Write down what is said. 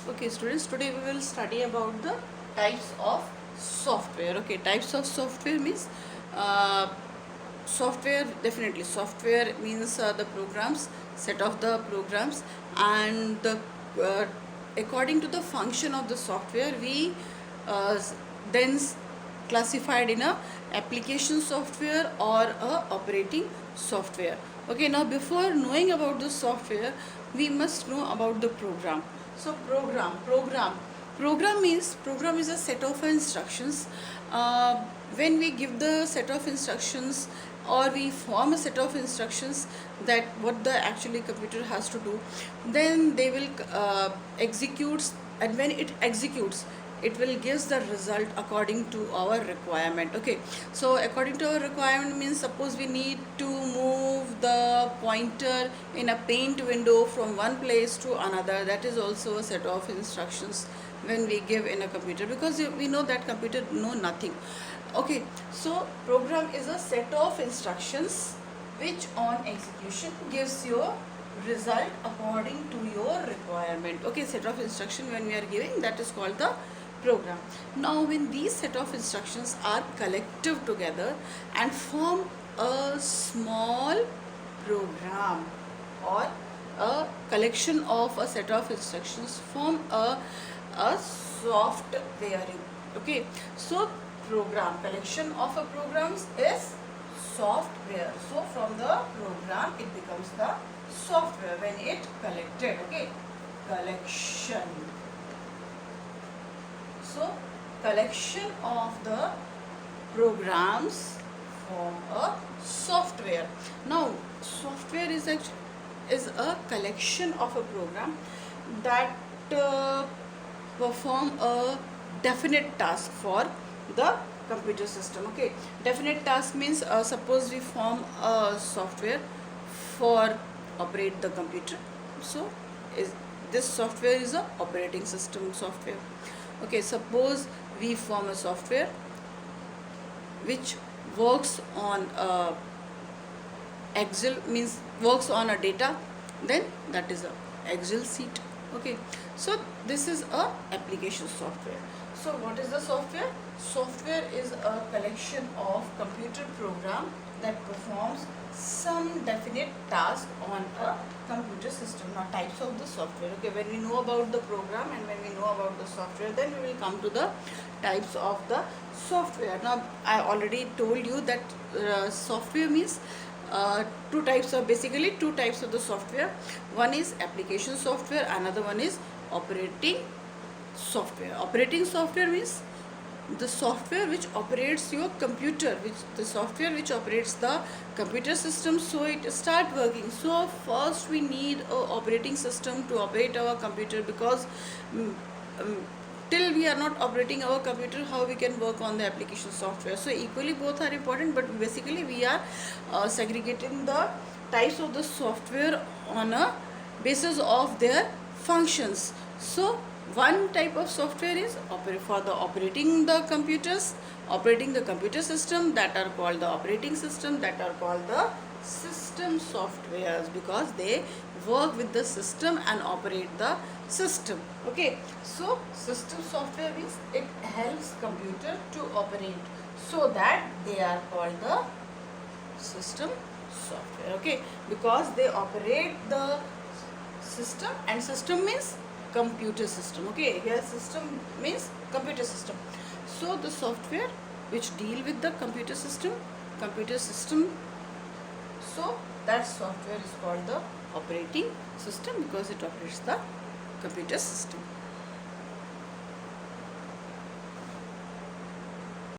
Okay, students, today we will study about the types of software. Okay, types of software means uh, software, definitely software means the programs, set of the programs, and the uh, according to the function of the software we uh, then classified in a application software or a operating software. Okay, now before knowing about the software we must know about the program. So program means program is a set of instructions. When we give the set of instructions or we form a set of instructions that what the actually computer has to do, then they will executes, and when it executes it will gives the result according to our requirement. Okay, so according to our requirement means suppose we need to move the pointer in a paint window from one place to another, that is also a set of instructions when we give in a computer, because we know that computer know nothing. Okay, so program is a set of instructions which on execution gives your result according to your requirement. Okay, set of instruction when we are giving, that is called the program. Now when these set of instructions are collective together and form a small program, or a collection of a set of instructions form a software. Okay, so program, collection of a programs is software. So from the program it becomes the software when it collected. Okay, collection. So collection of the programs form a software. Now software is a collection of a program that perform a definite task for the computer system. Okay, definite task means suppose we form a software for operate the computer, so is this software is a operating system software. Okay, suppose we form a software which works on Excel, means works on a data, then that is a Excel sheet. Okay, so this is a application software. So what is the software? Software is a collection of computer program that performs some definite task on a computer system. Now types of the software. Okay, when we know about the program and when we know about the software, then we will come to the types of the software. Now I already told you that software means two types of, basically two types of the software. One is application software, another one is operating software. Operating software means the software which operates your computer, which the software which operates the computer system, so it start working. So first we need a operating system to operate our computer, because um, till we are not operating our computer, how we can work on the application software? So equally both are important, but basically we are segregating the types of the software on a basis of their functions. So one type of software is for the operating the computers, operating the computer system, that are called the operating system, that are called the system softwares, because they work with the system and operate the system. Okay, so system software means it helps computer to operate, so that they are called the system software. Okay, because they operate the system, and system means computer system. Okay, here system means computer system. So the software which deal with the computer system, so that software is called the operating system, because it operates the computer system.